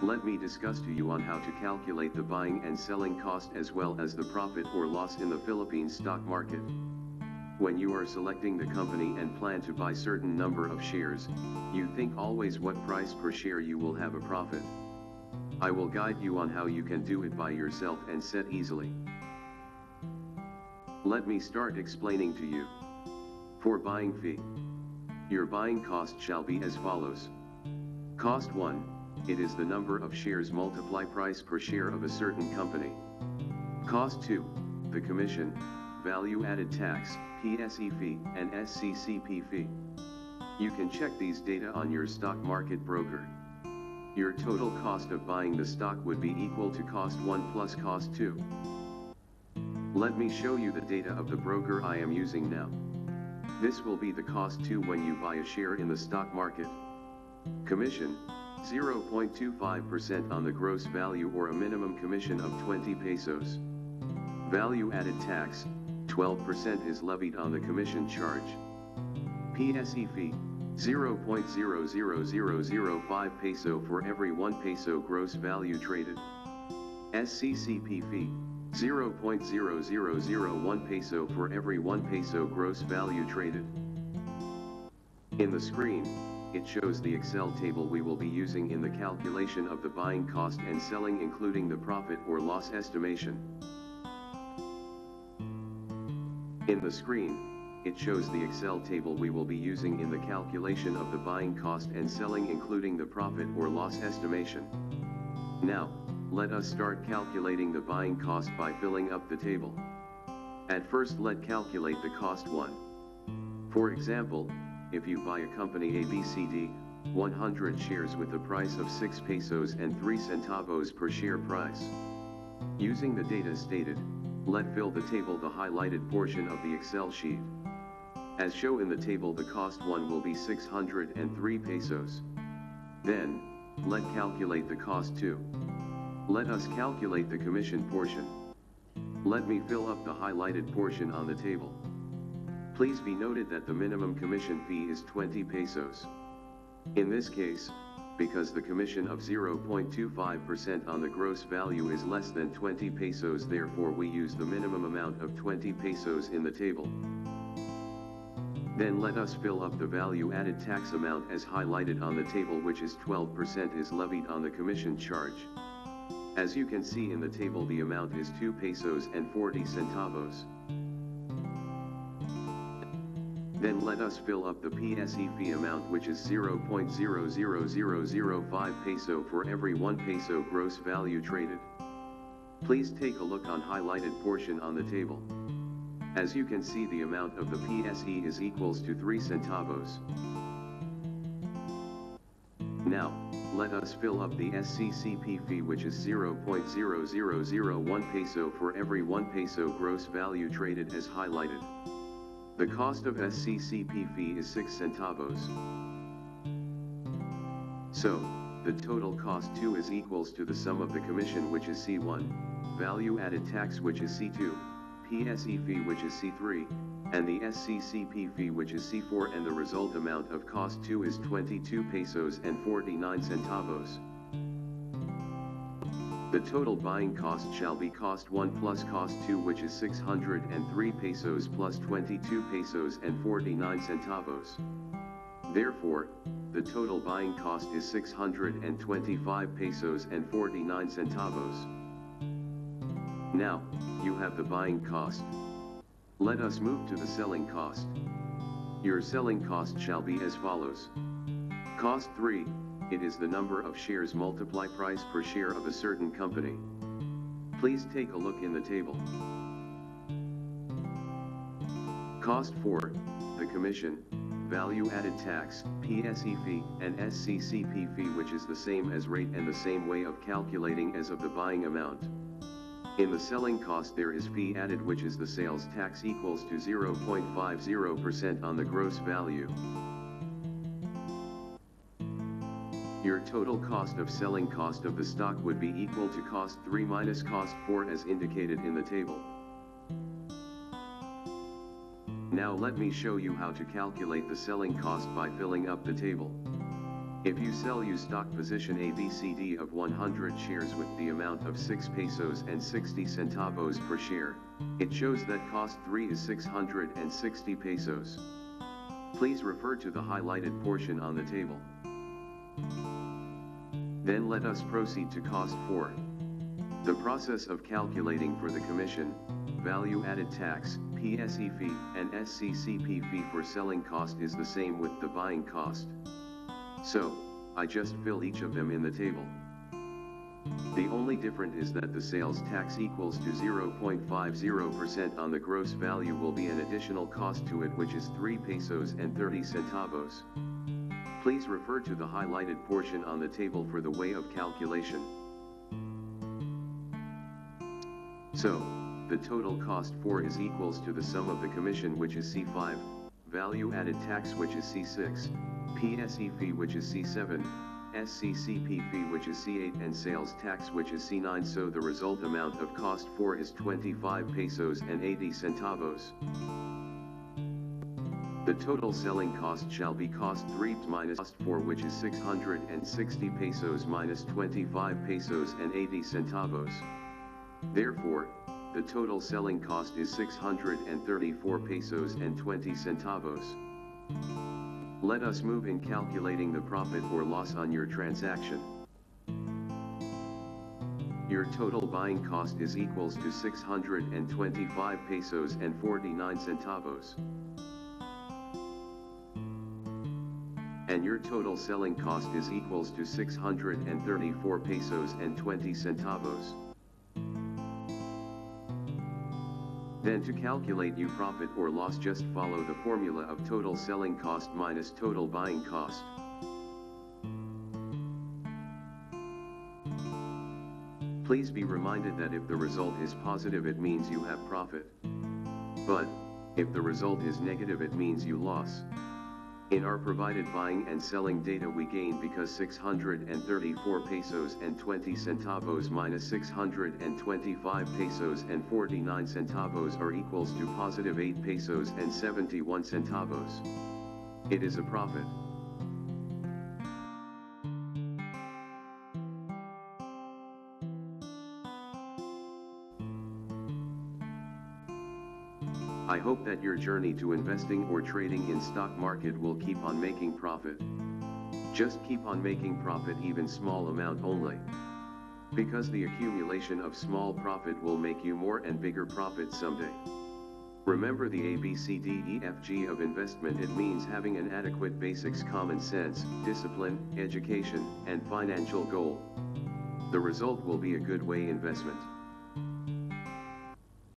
Let me discuss to you on how to calculate the buying and selling cost as well as the profit or loss in the Philippine stock market. When you are selecting the company and plan to buy certain number of shares, you think always what price per share you will have a profit. I will guide you on how you can do it by yourself and set easily. Let me start explaining to you. For buying fee, your buying cost shall be as follows. Cost 1, it is the number of shares multiply price per share of a certain company. Cost 2, the commission, value added tax, PSE fee, and SCCP fee. You can check these data on your stock market broker. Your total cost of buying the stock would be equal to cost 1 plus cost 2. Let me show you the data of the broker I am using now. This will be the cost 2 when you buy a share in the stock market. Commission, 0.25% on the gross value or a minimum commission of 20 pesos. Value added tax, 12% is levied on the commission charge. PSE fee, 0.00005 peso for every 1 peso gross value traded. SCCP fee, 0.0001 peso for every 1 peso gross value traded. In the screen, it shows the Excel table we will be using in the calculation of the buying cost and selling including the profit or loss estimation. In the screen, it shows the Excel table we will be using in the calculation of the buying cost and selling including the profit or loss estimation. Now, let us start calculating the buying cost by filling up the table. At first let's calculate the cost 1. For example, if you buy a company ABCD, 100 shares with the price of 6 pesos and 3 centavos per share price. Using the data stated, let's fill the table the highlighted portion of the Excel sheet. As shown in the table, the cost 1 will be 603 pesos. Then, let's calculate the cost 2. Let us calculate the commission portion. Let me fill up the highlighted portion on the table. Please be noted that the minimum commission fee is 20 pesos. In this case, because the commission of 0.25% on the gross value is less than 20 pesos, therefore we use the minimum amount of 20 pesos in the table. Then let us fill up the value added tax amount as highlighted on the table, which is 12% is levied on the commission charge. As you can see in the table, the amount is 2 pesos and 40 centavos. Then let us fill up the PSE fee amount, which is 0.00005 peso for every 1 peso gross value traded. Please take a look on highlighted portion on the table. As you can see, the amount of the PSE is equals to 3 centavos. Now, let us fill up the SCCP fee, which is 0.0001 peso for every 1 peso gross value traded as highlighted. The cost of SCCP fee is 6 centavos. So, the total cost 2 is equals to the sum of the commission, which is C1, value added tax, which is C2, PSE fee, which is C3, and the SCCP fee, which is C4, and the result amount of cost 2 is 22 pesos and 49 centavos. The total buying cost shall be cost 1 plus cost 2, which is 603 pesos plus 22 pesos and 49 centavos. Therefore, the total buying cost is 625 pesos and 49 centavos. Now, you have the buying cost. Let us move to the selling cost. Your selling cost shall be as follows. Cost 3, it is the number of shares multiply price per share of a certain company. Please take a look in the table. Cost 4, the commission, value added tax, PSE fee, and SCCP fee, which is the same as rate and the same way of calculating as of the buying amount. In the selling cost there is fee added, which is the sales tax equals to 0.50% on the gross value. Your total cost of selling cost of the stock would be equal to cost 3 minus cost 4 as indicated in the table. Now let me show you how to calculate the selling cost by filling up the table. If you sell your stock position ABCD of 100 shares with the amount of 6 pesos and 60 centavos per share, it shows that cost 3 is 660 pesos. Please refer to the highlighted portion on the table. Then let us proceed to cost 4. The process of calculating for the commission, value-added tax, PSE fee, and SCCP fee for selling cost is the same with the buying cost. So, I just fill each of them in the table. The only difference is that the sales tax equals to 0.50% on the gross value will be an additional cost to it, which is 3 pesos and 30 centavos. Please refer to the highlighted portion on the table for the way of calculation. So, the total cost 4 is equals to the sum of the commission, which is C5, value-added tax, which is C6, PSE fee, which is C7, SCCP fee, which is C8, and sales tax, which is C9. So the result amount of cost 4 is 25 pesos and 80 centavos. The total selling cost shall be cost 3 minus cost 4, which is 660 pesos minus 25 pesos and 80 centavos. Therefore, the total selling cost is 634 pesos and 20 centavos. Let us move in calculating the profit or loss on your transaction. Your total buying cost is equals to 625 pesos and 49 centavos. And your total selling cost is equals to 634 pesos and 20 centavos. Then to calculate your profit or loss, just follow the formula of total selling cost minus total buying cost. Please be reminded that if the result is positive, it means you have profit. But, if the result is negative, it means you loss. In our provided buying and selling data, we gain because 634 pesos and 20 centavos minus 625 pesos and 49 centavos are equals to positive 8 pesos and 71 centavos. It is a profit. I hope that your journey to investing or trading in stock market will keep on making profit. Just keep on making profit, even small amount only. Because the accumulation of small profit will make you more and bigger profit someday. Remember the ABCDEFG of investment. It means having an adequate basics, common sense, discipline, education, and financial goal. The result will be a good way investment.